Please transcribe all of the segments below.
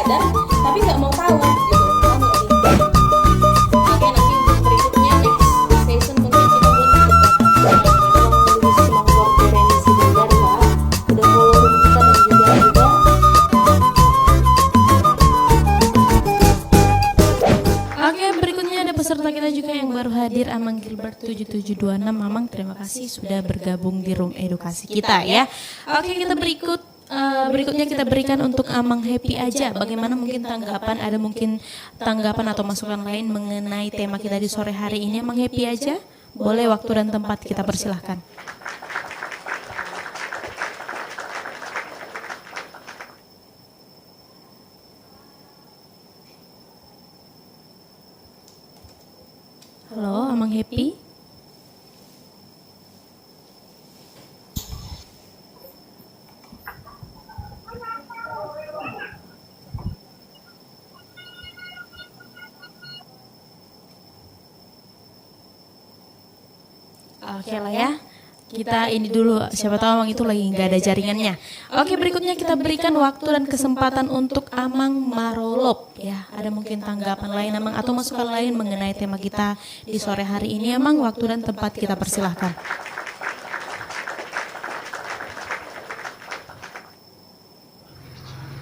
sadar tapi nggak mau tahu gitu. Paham nggak sih? Oke, nanti untuk berikutnya next session mungkin kita buat perdebatan menulis kemampuan remisi dendar ya. Udah mulai rujukan dan juga Oke, berikutnya ada peserta kita juga yang baru hadir, Amang Gilbert 7726. Amang, terima kasih sudah bergabung di room edukasi kita ya. Oke, kita berikutnya kita berikan untuk Amang Happy aja. Bagaimana mungkin tanggapan, ada mungkin tanggapan atau masukan lain mengenai tema kita di sore hari ini. Amang Happy aja, boleh, waktu dan tempat kita persilahkan. Halo, Amang Happy. Oke lah ya, kita ini dulu, siapa tahu Amang itu lagi nggak ada jaringannya. Oke, berikutnya kita berikan waktu dan kesempatan untuk Amang Marolop ya. Ada mungkin tanggapan lain Amang atau masukan lain mengenai tema kita di sore hari ini. Amang, waktu dan tempat kita persilahkan.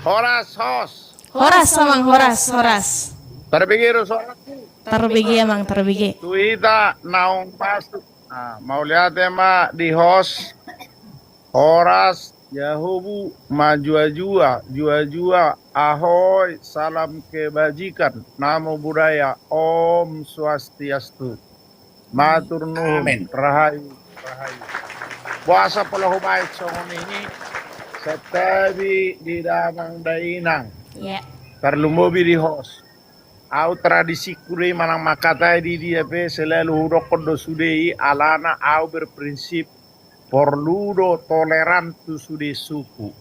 Horas, Amang, horas. Terbigir soal Terbigi Amang, terbigi. tuita naong pasuk. Mau lihat tema di host Horas Yahubu majua-jua, jua-jua, ahoy, salam kebajikan, namo budaya, om swastiastu, matur nuhun, rahayu, rahayu. Puasa pula hubait ini, setabi di damang dainang, Ya. terlumbobi di host. Au tradisi kure manang makatai di dia pe selalu hurokon do sudei alana au berprinsip porludo tolerantu sude suku.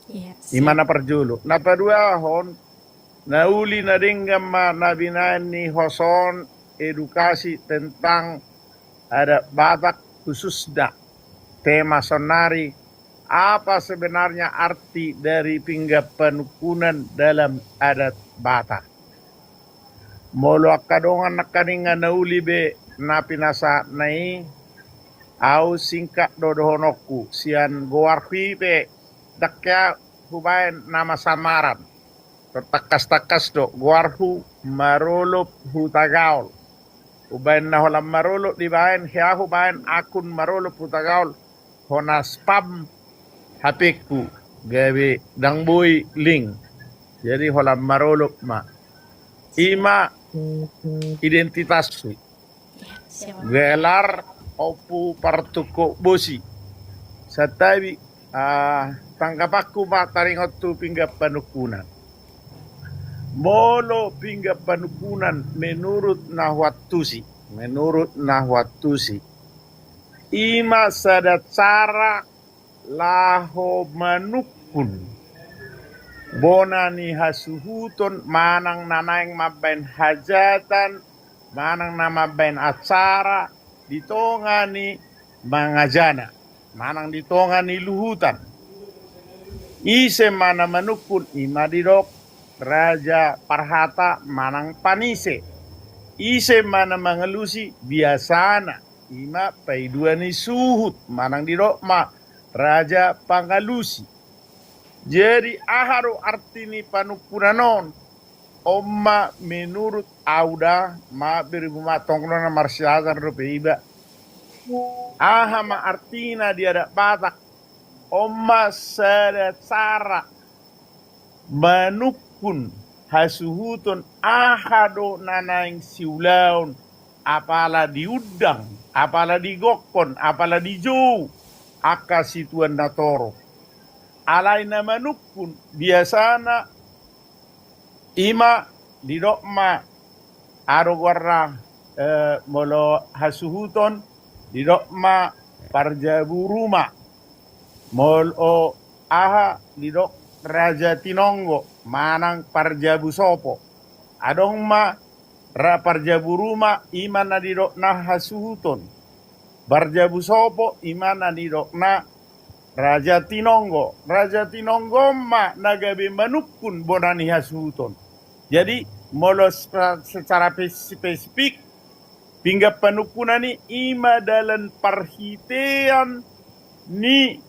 Yes. Imana perjulu. Napa dua hon nauli nadinggam ma nabinani hoson edukasi tentang ada Batak khususda tema sonari apa sebenarnya arti dari pinggap penukunan dalam adat Batak. Molo akadongan nakaninga nauli be napinasa nai au singkat dodohonoku sian goarhi be dakya hubain nama samaran tertakas-takas do goarhu marolop hutagaul hubain naholam marolop di bain hia hubain akun marolop hutagaul hona spam hapeku gawe dangboy link jadi holam marolop ma ima identitasku gelar opu partuko bosi satabi tangkapaku mataringot tu pinggap panukunan molo pinggap panukunan menurut Nahwatusi ima sada cara laho manukun bonani hasuhuton manang nanaing mabain hajatan manang nama bain acara ditongani mangajana manang ditongani luhutan ise mana manukun ima didok raja parhata manang panise ise mana mangelusi biasana ima paiduani suhut manang didok ma raja pangalusi. Jadi aharo artini panukunanon omma menurut auda ma beribu matongna marsyazar rupeiba aha ma artina dia ada Batak omma sada cara manukun hasuhutun ahado nanaing siulaun apala diudang apala digokon apala dijou aka situan natoro alai nama nukun biasana ima didokma aro warna molo hasuhuton didokma parjaburuma molo aha didok raja tinonggo manang parjabu sopo adong ma ra parjaburuma imana didok na hasuhuton parjabu sopo imana didok na Raja Tinonggo ma nagabe manukun bonani hasuton. Jadi molo secara spesifik pingga panukunani ima dalam perhitian ni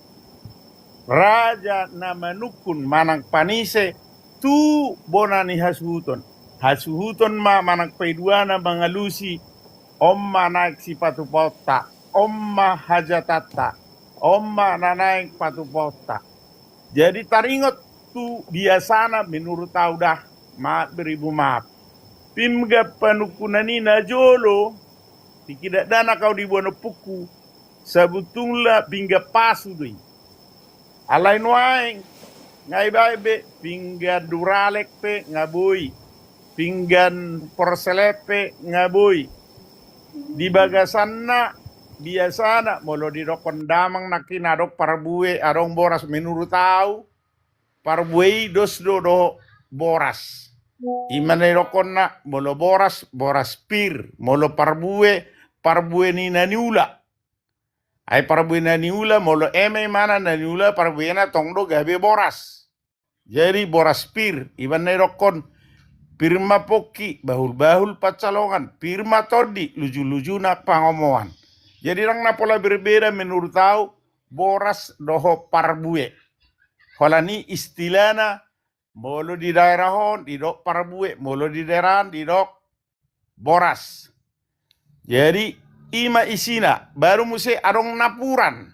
raja na manukun manang panise tu bonani hasuton. Hasuton ma manang paiduana mangalusi omma naik si patu pota, omma hajatata, omma nanaik patu pota. Jadi taringot tu biasana menurut tau dah maaf beribu maaf. Pimga panukunani na jolo tidak dana kau di buana puku sabutungla pingga pasu dui. Alai nuaing ngai baibe pingga duralek pe ngabui. Pinggan porselepe ngabui. Di bagasanna biasana molo di dokon damang nakin adok parbuwe adong boras menurut tahu parbuwe dos do boras. Imane dokonna molo boras pir molo parbuwe ni naniula. Ai parbuwe naniula molo eme mana naniula parbuwe na tongdo gabe boras. Jadi boras pir imane dokon pirma poki bahul-bahul pacalongan pirma todi luju-luju na pangomoan. Jadi orang napola berbeda menurut tahu boras doho parbuwe. Holani istilahna molo di daerah hon di dok parbuwe, molo di daerah di dok boras. Jadi ima isina baru muse adong napuran.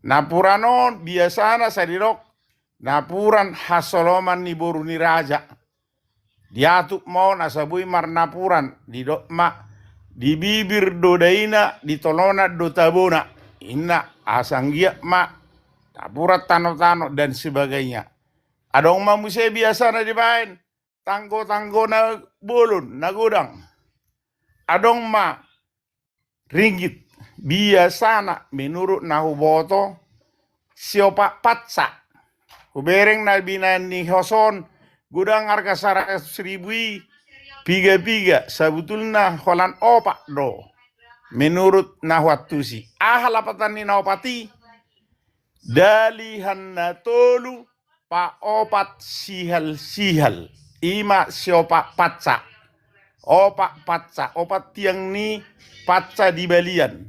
Napuranon biasana sadirok napuran hasoloman ni boru ni raja. Diatuk mau nasabui marnapuran di dok ma di bibir dodaina di tolona do tabona inna asanggia ma tapurat tano-tano dan sebagainya. Adong mamuse biasa na dibain tanggo-tanggo na bolon na gudang. Adong ma ringgit biasa na menurut nahuboto siopa patsa. Hubereng na binan ni hoson gudang harga 100.000 piga sebetulnya holan opak do menurut nahwatusi lapatan ni naopati dalihan na tolu pa opat sihal ima siopak patsa opat tiang ni patsa di balian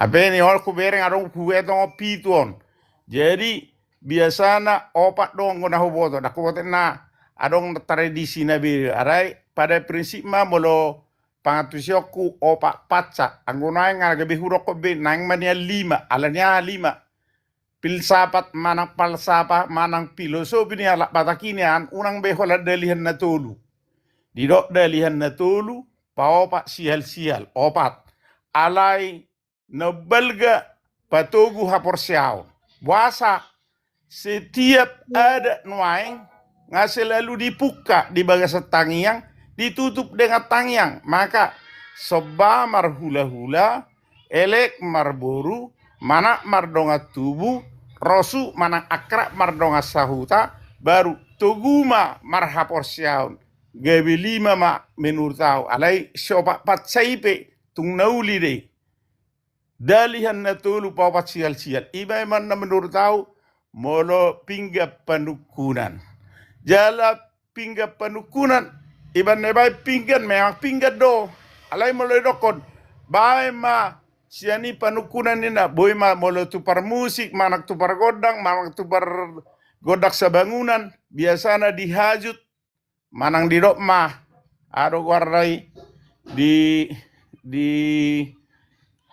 apa ini hol kubereng adong kuetong pituon. Jadi biasana opat dong ngona huboto dak na adong tradisi nabi arai pada prinsip ma molo pangatusyoku opak patsa anggona ngagabe hurok be nang mania 5 alanya 5 filsafat manang palsapa manang filosofi ni ala batakinian unang behola dalihan na tolu didok dalihan na tolu pa opak sihal opat alai nobelga patogu haporsiao wasa setiap ada nuaing ngasih lalu dibuka di bagas tangiang ditutup dengan tangiang maka soba marhula-hula elek marboru mana mardonga tubuh rosu mana akrab mardonga sahuta baru toguma marhaporsiaun gabe 5 ma menurut tahu alai soba patsaipe tung nauli de dalihan na tulu papat sial iba man na menurut tahu molo pingga panukunan. Jala pingga panukunan iban nebay pinggan memang pinggan do. Alai molo dokon bae ma siani panukunan nina boy ma molo tupar musik manak tupar godang manak tupar godak sabangunan biasana dihajut manang di dok ma ado warai di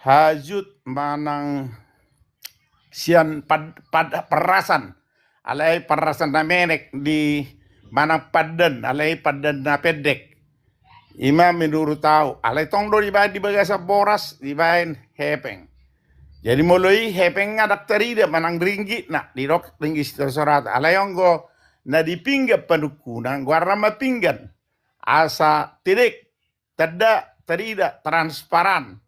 hajut manang sian pada perasan alai perasan na menek di mana padan alai padan na pedek ima menurut tahu alai tongdo di bagasa boras dibain hepeng jadi moloi hepeng ngadak terida manang ringgit na di rok ringgit tersorat alai onggo na di pinggap panukunan guarama pinggan asa tidik terida transparan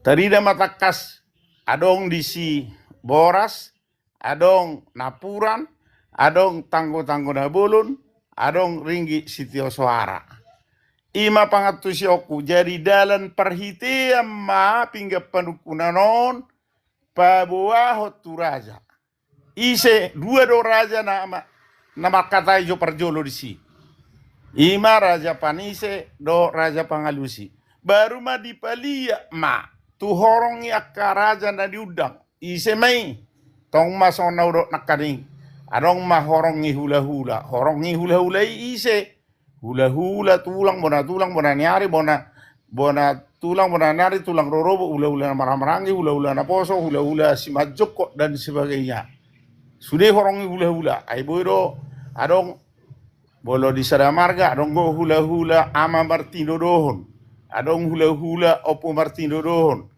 terida matakas adong disi boras, adong napuran, adong tanggo-tanggo na bulun, adong ringgi sitio suara. Ima pangatusyoku jadi dalan perhitian ma pingga panukunanon pabuah tu raja. Ise dua do raja nama kata jo perjolo di si. Ima raja Panise do raja Pangalusi. Baru ma dipalia ma tu horongi akka raja na diudang. Ise mai tong ma sona do nakaring. Adong ma horongi hula-hula. Horongi hula-hula ise. Hula-hula tulang bona nyari bona tulang bona nyari tulang rorobo hula-hula na maramarangi hula-hula na poso hula-hula si majoko dan sebagainya. Sudah horongi hula-hula. Ai boiro adong bolo di Sadamarga adong go hula-hula ama Martino dohon. Adong hula-hula opo Martino dohon.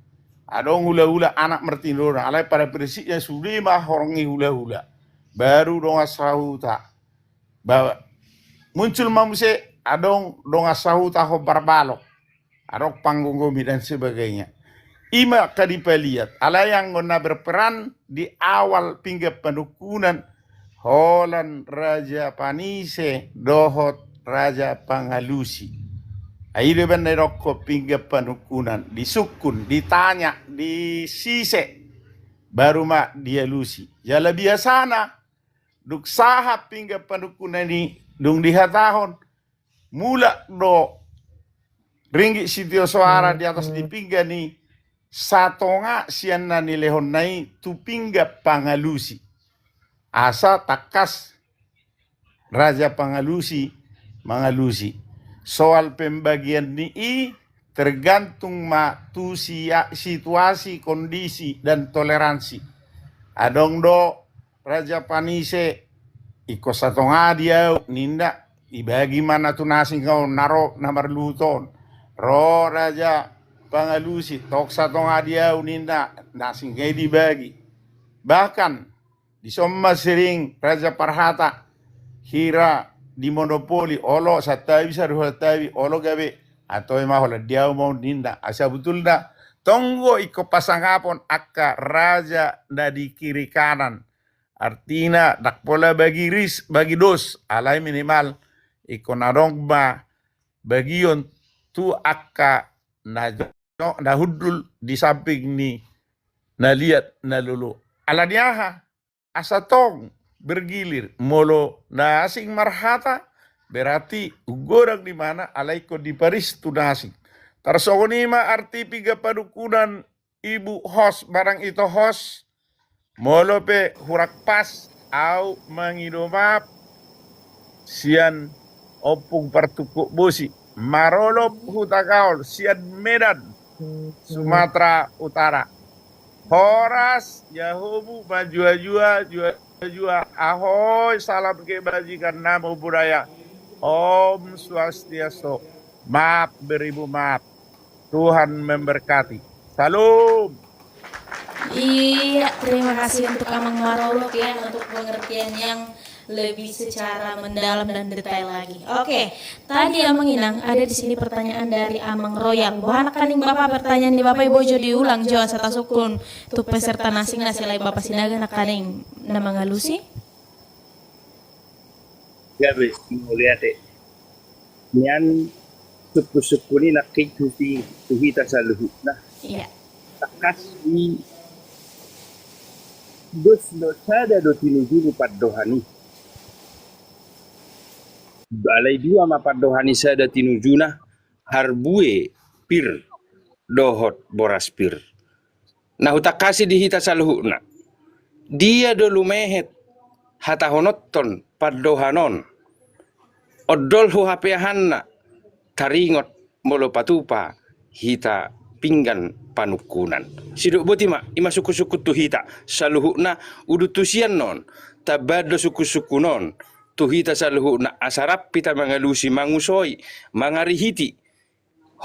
Adong hula-hula anak Martino dohon. Alai pada prinsipnya sudah mah horongi hula-hula. Baru dong asahuta. Bawa muncul mamuse adong dong asahuta ho barbalok. Adong panggung gomi dan sebagainya. Ima kadipaliat, ala yang guna berperan di awal pinggap penukunan Holan Raja Panise dohot Raja Pangalusi. Aide benderoko pinggap penukunan disukun, ditanya, disise baru mak dia lusi. Jala biasana duk sahab pinggap penukunan ini dung dihatahon mula do ringgit sitio suara di atas di pinggan ni satonga sian na nilehon nai tu pinggap Pangalusi. Asa takas Raja Pangalusi Mangalusi. Soal pembagian ni tergantung ma tu situasi, kondisi dan toleransi. Adong do Raja Panise iko satonga dia ninda ibagi mana tu nasi kau naro namar luton. Ro Raja Pangalusi tok satong adia uninda nasi ngay dibagi. Bahkan di somma sering Raja Parhata hira di monopoli olo satawi saruhatawi olo gabe atau mahola dia mau ninda asa betul da tonggo iko pasangapon akka raja da di kiri kanan artina dak pola bagi bagi dos alai minimal iko narongba bagion tu akka na hudul di samping ni na lihat na lulu ala diaha asatong bergilir molo na asing marhata berarti ugorang di mana alaiko di Paris tu nasing tarsokonima arti piga padukunan ibu host barang itu host molo pe hurak pas au mangidomap sian opung partukuk bosi marolop hutakaol sian Medan Sumatera Utara. Horas Yahubu majua-jua ahoy salam kebajikan namo budaya. Om Swastiastu. Maaf beribu maaf. Tuhan memberkati. Salam. Iya, terima kasih untuk Amang Marolok ya untuk pengertian yang lebih secara mendalam dan detail lagi. Oke, tadi Amang Inang ada di sini pertanyaan dari Amang Royal. Wah, kaning Bapak pertanyaan di Bapak Bojo diulang Jawa sata sukun untuk peserta nasing nasilai Bapak Sinaga nak kaning nama ngalusi. Ya wis mulia dek. Nian suku-suku ni nak tuhi tasaluhu. Nah, Iya. takas ni dos no sada do tinuju pat dohani. Balai dua mapat dohani sada tinujuna harbue pir dohot boras pir. Nah utakasi dihita saluhuna. Dia dulu mehet hata honotton paddohanon. Odol hu hapehanna taringot molo patupa hita pinggan panukunan. Siduk botima ima suku-suku tu hita saluhuna udutusian non tabado suku-suku non tu hita saluhuna asarap pita mangalusi mangusoi mangarihiti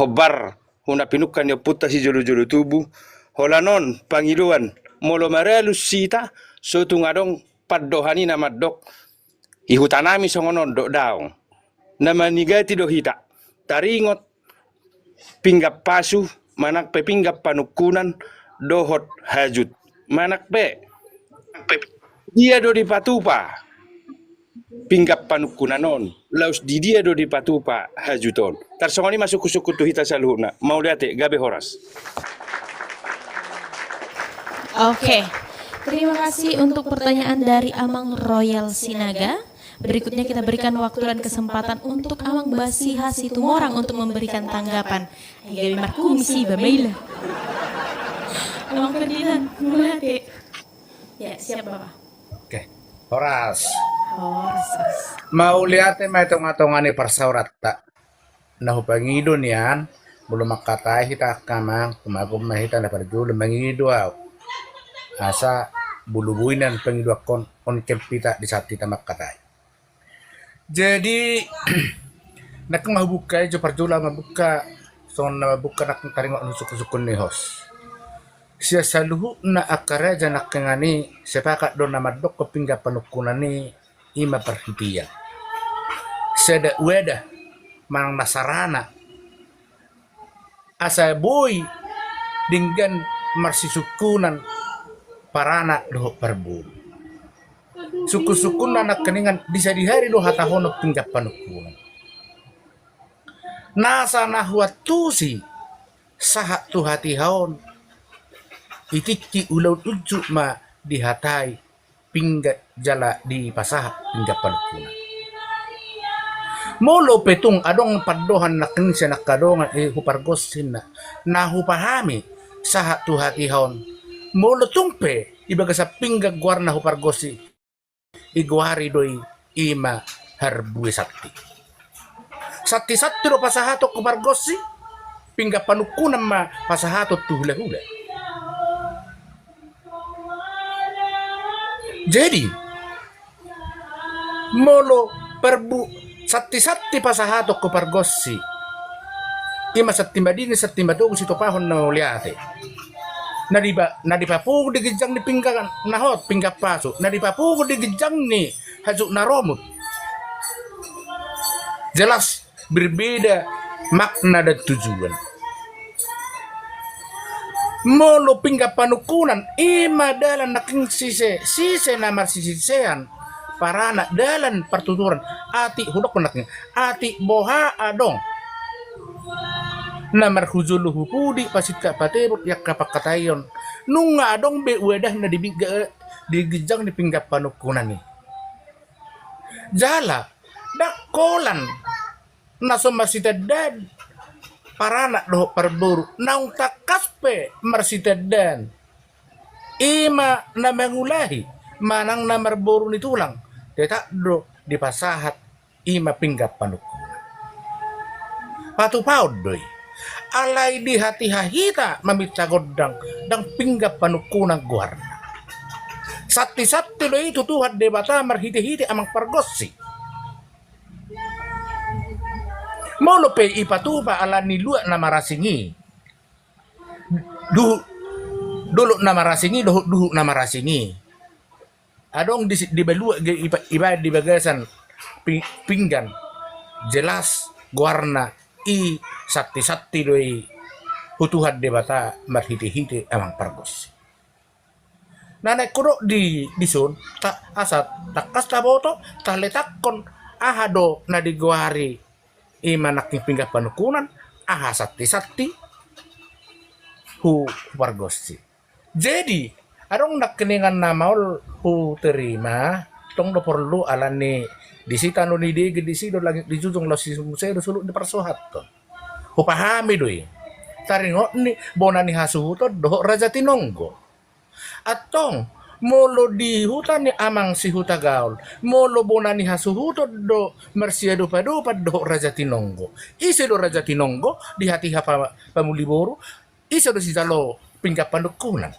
hobar huna pinukan yo puta si julu-julu tubuh holanon pangiluan molo marelus sita sotung adong paddohani nama dok ihutanami songonon dok daong nama nigati do hita taringot pinggap pasu manak pe pinggap panukunan dohot hajut manak pe dia do di patupa pinggap panukunanon laus di dia do di patupa hajuton tarsongoni masuk suku tu hita saluhuna mau lihat gabe horas. Oke. Terima kasih untuk pertanyaan dari Amang Royal Sinaga. Berikutnya kita berikan waktu dan kesempatan untuk Amang Basi Hasitumorang untuk memberikan tanggapan. Gabi Markumisi Bamaila. Amang Ferdinand, mulai. Ya, siap Bapak. Oke, Horas. Horas. Mau lihat may tunga-tunga ni parsaurat ta. Nahupangido niyan, belum makatay hita kamang, kumagum mahita na parjulo mangido aw. Asa bulubuinan pangido kon kempita di saat kita makatay. Jadi nakang mabuka jo parjula mabuka son na mabuka nakang taringo nusuk-sukun ni hos. Siya saluhu na akara janak kengani sepakat do namadok kepingga panukunan ni ima perhitian. Seda weda manang nasarana asa boy dinggan marsisukunan parana doh perburu. Suku-sukun anak keningan bisa di hari do hatahono pingga panukunan. Nasa nahuat tusi sahat tu hati haon itiki ulau ujuk ma dihatai pingga jala di pasah pingga panukunan. Molo petung adong padohan na kinsa nakadongan hupargosin na hupahami sahat tu hati haon. Molo tungpe ibaga sa pingga guarna hupargosi iguari doi ima harbue sakti. Sakti do pasahato kupargosi pingga panukunan ma pasahato tu hula-hula. Jadi molo perbu sakti pasahato kupargosi ima satimbadini satimbado sito pahon na uliate. Nadipapu digijang ni pinggan nahot pingga paso. Nadipapu digijang ni hajuk naromut. Jelas berbeda makna dan tujuan. Molo pingga panukunan ima dalan naking sise namar sisisean para anak dalan pertuturan ati hudok naking ati boha adong. Namar hujulu hupudi pasit ka patebot yak kapakatayon nunga adong be wedah na digijang di pinggap panukunan ni jala dakolan naso masitadad parana doh parburu naung takaspe marsitaddan ima na mangulahi manang na marburu ni tulang tetak do di pasahat ima pinggap panukunan patupaud doy alay di hati hahita mamitsa godang dang pinggap panukunan guarna. Sati-sati do itu tuhat debata marhiti-hiti amang pargosi. Molo pe ipatupa ala nilua na marasingi. Dulu na marasingi, duhu na marasingi. Adong di balua iba di bagasan pinggan jelas guarna i sakti doi hutuhat debata marhiti-hiti amang pargos. Nanek kudo di sun tak asat takas taboto tak letakon ahado na diguari i manak pinggah panukunan aha sakti hu pargosi. Jadi adong nakkeningan namaul hu terima tong do perlu alani disita no ni dege disido lagi dijujung lo si museo suluk di persohat to. Hupahami doi. Taringo ni bona ni hasuhuto doh raja tinonggo. Atong molo di hutan ni amang si hutagaul. Molo bona ni hasuhuto do mersia dupa doh raja tinonggo. Ise do raja tinonggo di hati hapa pamuliboro. Ise do si jalo pinggap panukunan.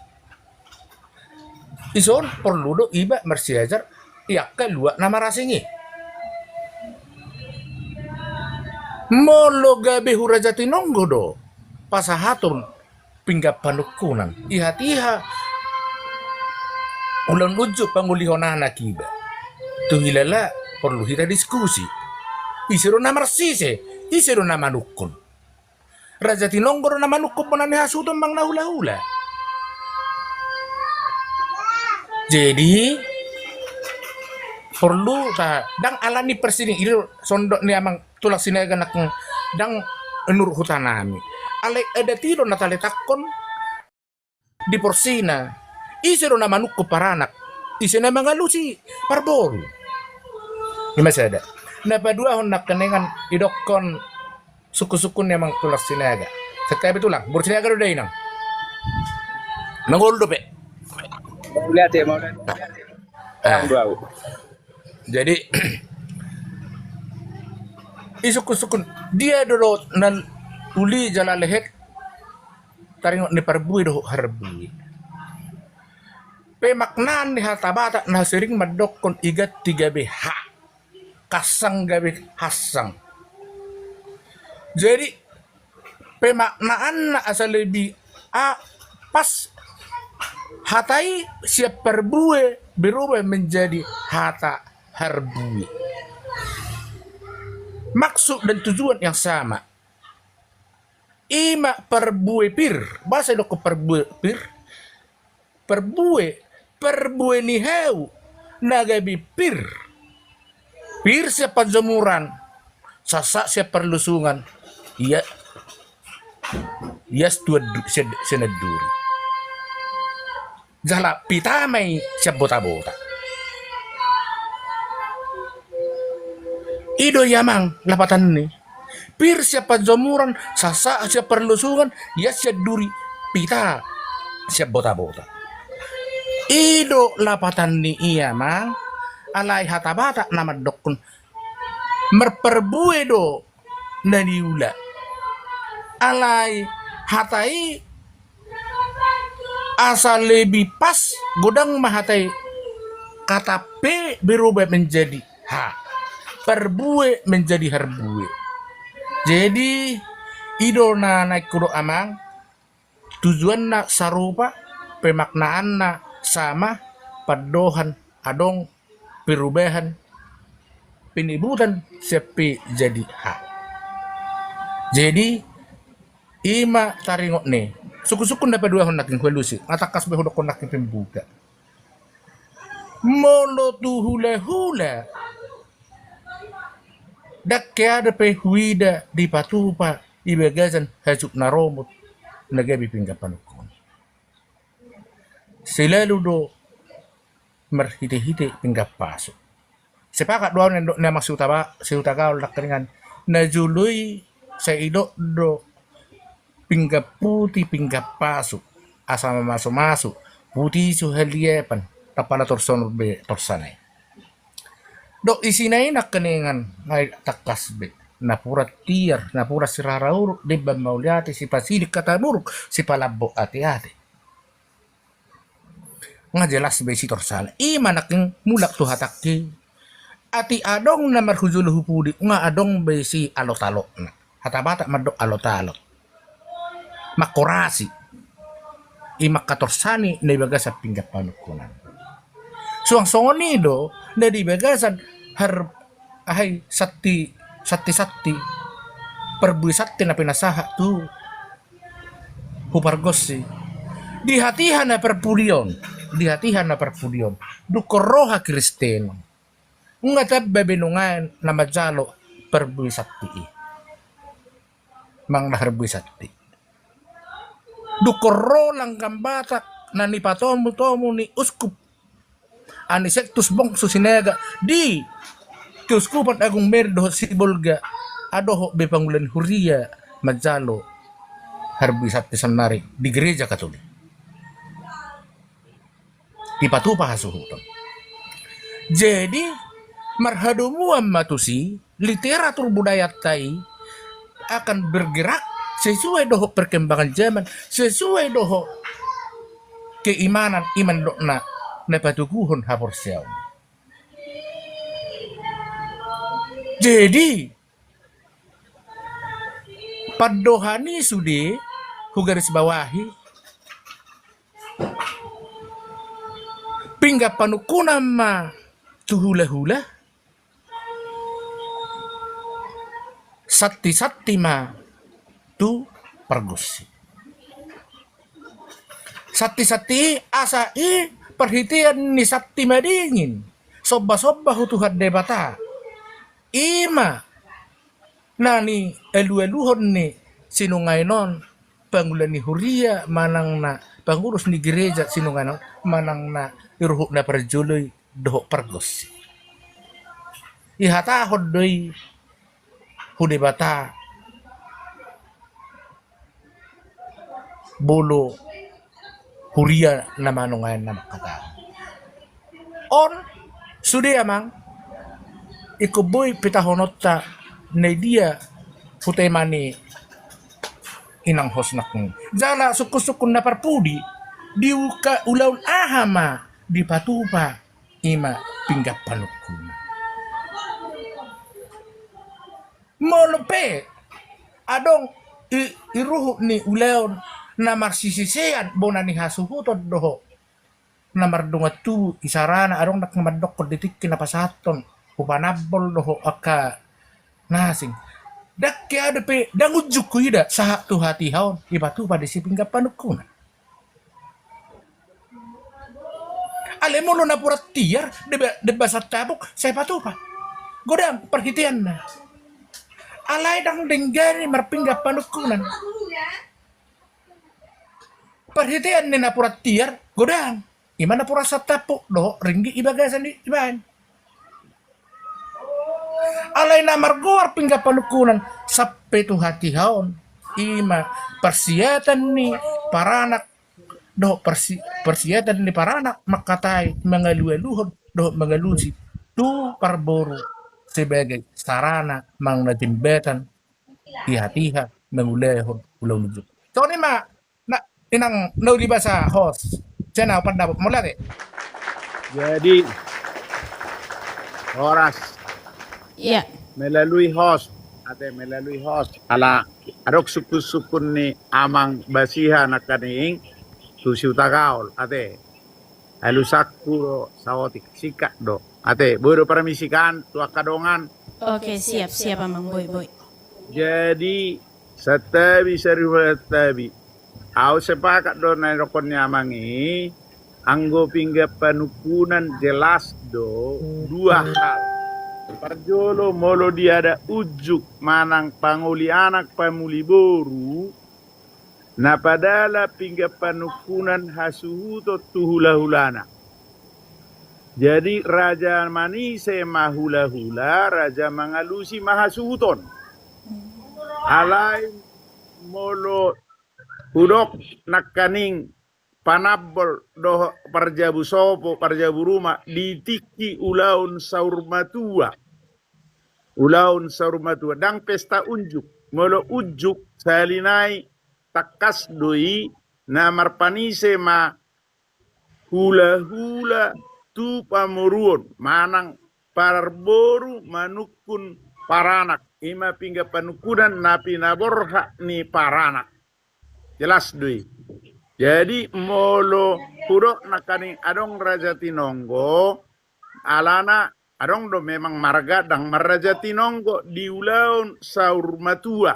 Ison perlu do iba mersiajar iakka luak nama rasingi. Molo gabe huraja tinonggo do pasahatun pinggap panukunan ihatiha ulan ujuk pangulihonana kiba tuhilala perlu kita diskusi isiro nama sise isiro nama nukun raja tinonggo do nama nukun panani hasutun mang nahula-hula. Jadi perlu ta dang alani persiding itu sondok ni amang tulak sinaga nakong dang enur hutanami alay ada tiro natale takon di porsina Isero na manuk ko paranak. Isi na mga lusi parboro. Ima sada. Napadua hon nakenengan idokon suku-sukun yang mangtulas sinaga. Setiap itu lang. Bersinaga do day nang. Nangoldo pe. Mau lihat ya, mau lihat. Ah. Bau. Jadi isukun dia dulu nan uli jalan lehet taring ni parbui do harbui. Pemaknaan ni hatabata na sering madokon igat 3BH kasang gabi hasang. Jadi pemaknaan na asal lebih pas hatai siap perbue berubah menjadi hata harbui. Maksud dan tujuan yang sama. Ima perbue pir. Bahasa dok perbue pir. Perbue ni heu. Nagabi pir. Pir siapa jemuran. Sasak siapa perlusungan. Iya. Yes tua seneduri. Jala pitamay siap bota-bota. Ido yamang lapatan ni. Pir siapa jomuran, sasa siapa perlusungan, ya siap duri, pita siap bota-bota. Ido lapatan ni iya mang, alai hatabata nama dokun. Merperbue do naniula. Alai hatai asal lebih pas godang mahatai kata P berubah menjadi H. Perbue menjadi harbue. Jadi idona naik kudo amang tujuan nak sarupa pemaknaan nak sama padohan adong perubahan penibutan sepi jadi hak. Jadi ima taringok ne suku-suku dapat dua honak yang kwelusi atakas behudok honak yang pembuka molo tu hula-hula dak ada pehuida di patupa ibagazan hajuk naromot nagabi pinggapan ko. Selalu do merhite-hite pinggapasok. Sepakat doon na masutagaw lakringan na juluy sa ido do pinggaputi pinggapasok asama maso-maso puti suhaliepan tapala torson be torsanay. Do isinay nakaningan ngay takas be napura tiar napura sirarauruk di bamauliati si pasilik katamuruk si palabo ati-ati nga jelas be si torsana ima naking mulak tu hataki ati adong na marhujul hupudi nga adong be si alot-alot na hatabata madok alot-alot makorasi ima katorsani na ibaga sa pinggapanukunan suang-songon do na di bagasan sati perbui sati na pinasaha tu hupargosi dihatihan na perpudion dukoroha kristeno nga tabbe benungan na majalo perbui sati mang naharbui sati dukoro lang gambata na ni patomu ni uskup anisektus bong susinega di keuskupan agung merdo si bolga adoho be pangulan huria majalo harbi sati sanari di gereja katolik di patupa hasuhuton. Jadi marhadumuan matusi literatur budaya tai akan bergerak sesuai doho perkembangan zaman, sesuai doho keimanan iman dokna nepatukuhun haporsiaw. Jadi padohani sude hugaris bawahi pingga panukunam ma tuhula-hula sati-sati ma tu pergusi sati-sati asai perhitian ni sati madingin sobba-sobba hutuhat debata ima nani elu-eluhon ni sinungay non pangulani huria manang na pangurus ni gereja sinunganon manang na iruhuk na perjuloy dohok pergos. Ihatahod doy hude bata bolo huria na manungayan na makata. On sudi amang ikuboy pitahonot ta na dia futemani inang hosnak jala sukus-sukun na parpudi di uka ulaun ahama di patupa ima pinggap panukuna molope adong iruhu ni ulaun na marsisisean bona ni hasuhuton doho na mardungat tu isarana adong nak ngamadok ko ditik kinapasaton upanabol doho aka nasing dak kaya ada pe dangujuk ko ida sa tu hati haon ibatu pada si pinggap panukuna alemo lo na purat tiar de basat tabuk saya patu pa godang perhitian na alay dang denggari marpinggap panukunan perhitian ni na purat tiar godang imana purat sa tapuk do ringgi ibagasan di iban alay na margoar pinggap panukunan sape tu hati haon ima persiatan ni paranak do persiatan ni paranak makatay mangalualuhod do mangalusi tu parboru sebagai sarana mang najimbetan ihatiha mangulehod ulau nujuk. So ni ma na inang no di basa host. Chena pandapot mo lagi. Jadi oras Iya. melalui host ala adok sukun ni amang basiha nakaning susiu tagaol ate alusakuro sawotik sikat do ate boro permisikan tua kadongan. Oke, siap Amang Boy. Jadi setabi tabi au sepakat do na rokonnya amangi anggo pinggap panukunan jelas do dua hal. Parjolo molo dia ada ujuk manang panguli anak pamuli boru na padala pinggap panukunan hasuhuto tuhula-hulana. Jadi raja manise mahula-hula, raja mangalusi mahasuhuton. Alay molo hudok nakaning panabol do parjabu sopo parjabu rumah ditiki ulaun saurmatua dang pesta unjuk molo ujuk salinai takas doi namar panise ma hula tu pamuruon manang parboru manukun paranak ima pingga panukunan napi naborha ni paranak jelas doi. Jadi molo hudok nakani adong raja tinonggo alana adong do memang marga dang maraja tinonggo di ulaun saurmatua.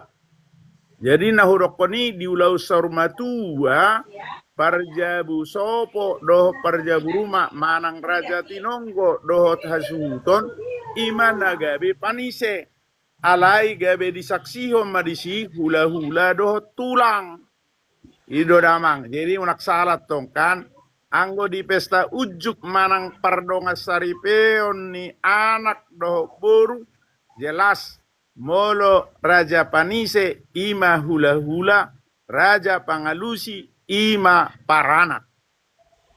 Jadi nahudok koni di ulaun saurmatua parjabu sopo doh parjabu rumah manang raja tinonggo doh hasuton iman nagabe panise alai gabe disaksiho madisi hula-hula doh tulang. Ido damang, jadi unak salat tong kan, anggo di pesta ujuk manang pardonga saripeon ni anak doh boru, jelas molo raja panise ima hula-hula, raja pangalusi ima paranak.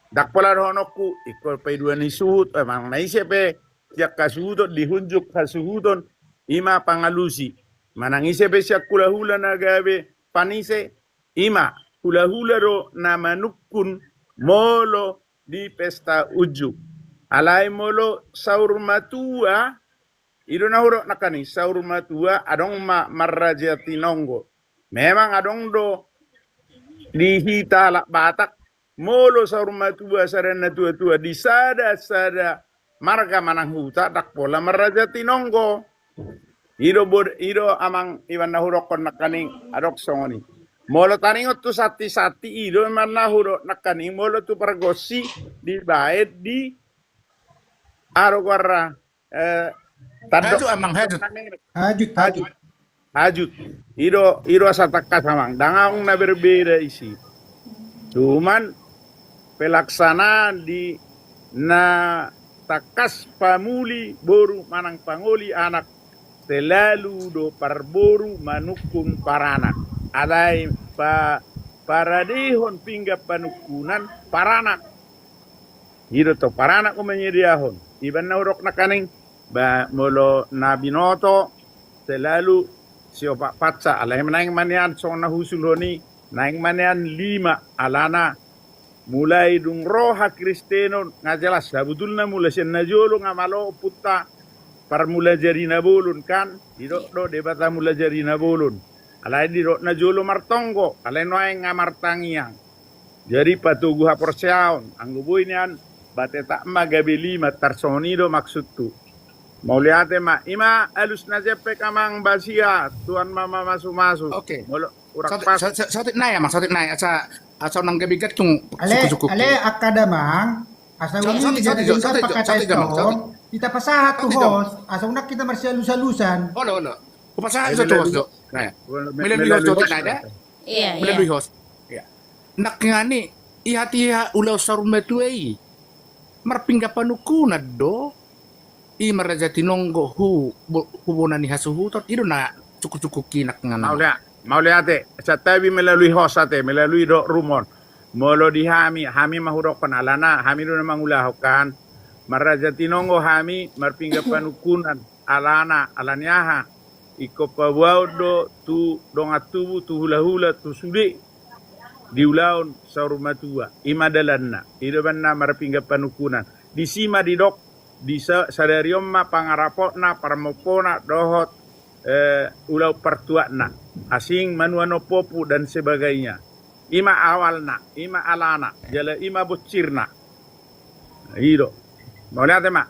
Dak pola dohonoku ikol pe dua ni suhut, emang naise pe siak kasuhuton dihunjuk kasuhuton ima pangalusi. Manang ise pe siak hula-hula nagabe panise ima hula-hula ro nama nukun molo di pesta ujuk. Alai molo saur matua ido na hurok nakani saur matua adong marraja tinonggo. Memang adong do di hita lak batak molo saur matua sarana tua-tua di sada marga manang huta dak pola marraja tinonggo. Ido amang iwan na hurok kon nakani adok songoni. Molo taningot tu sati-sati ido mana huro nakaning molo tu pergosi di baet di arogara Haju amang haju. Hajut. Ajut. Ido asa takkas samang. Dangaung na berbeda isi. Cuman pelaksanaan di na takas pamuli boru manang pangoli anak selalu do parboru manukung paranak. Alai paradihon pingga panukunan paranak. Ido to paranak ko menyediahon. Iban na urok na kaning molo na binoto selalu siopak patsa alai menaing manian song na husuloni naing manian 5 alana mulai dung roha kristeno nga jelas betul na mula sen na jolo nga malo putta par mula jari na bolun kan didok do debata mula jari na bolun alai didok na jolo martonggo alai noai nga martangiang jadi patugu haporseaon anggo boy nian bate tak magabe 5 tarsonido maksud tu mau lihat ma ima alus na jepe kamang basia tuan mama masu Oke. molo urak pas Sotit na ya, Mang. Sotit na ya. Asa nang gabigat kung suku-suku. Ale akadamang asa uni jadi kita pakai tahun kita pasahat tuh host asa unak kita marsialusalusan. Olo. Kupasahan sa tuwas do. Nah. Melalui host sotit na ada. Iya, iya. Melalui host. Ya. Nak nga ni ihati ulaw sa rumetuay. Marpingga panukuna do. I maraja tinonggo hubungan ni hasuhutot ido na cukup kinak nga na. Mau lihat sa tabi melalui host ate melalui do rumon molo di hami mahurok panalana hami do namang ulahokan maraja tinonggo hami marpingga panukunan alana alanyaha iko pawau do tu dongatubu tu hula tu sude di ulaun sa rumatua imadalanna ido banna marpingga panukunan di sima di dok di sadariomma pangarapotna parmopona dohot ulau pertuakna asing manuano popu dan sebagainya ima awalna ima alana jala ima bocirna ido mau lihat mak.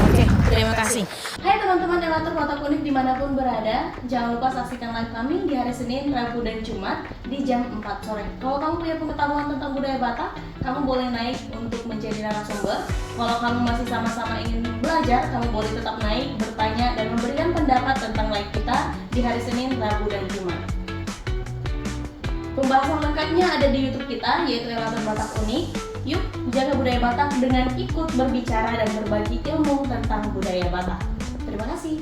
Oke, terima kasih. Hai teman-teman relator Kotak Unik dimanapun berada, jangan lupa saksikan live kami di hari Senin, Rabu, dan Jumat di jam 4 sore. Kalau kamu punya pengetahuan tentang budaya Batak, kamu boleh naik untuk menjadi narasumber. Kalau kamu masih sama-sama ingin belajar, kamu boleh tetap naik, bertanya, dan memberikan pendapat tentang live kita di hari Senin, Rabu, dan Jumat. Pembahasan lengkapnya ada di YouTube kita, yaitu Relator Batak Unik. Yuk, jaga budaya Batak dengan ikut berbicara dan berbagi ilmu tentang budaya Batak. Terima kasih.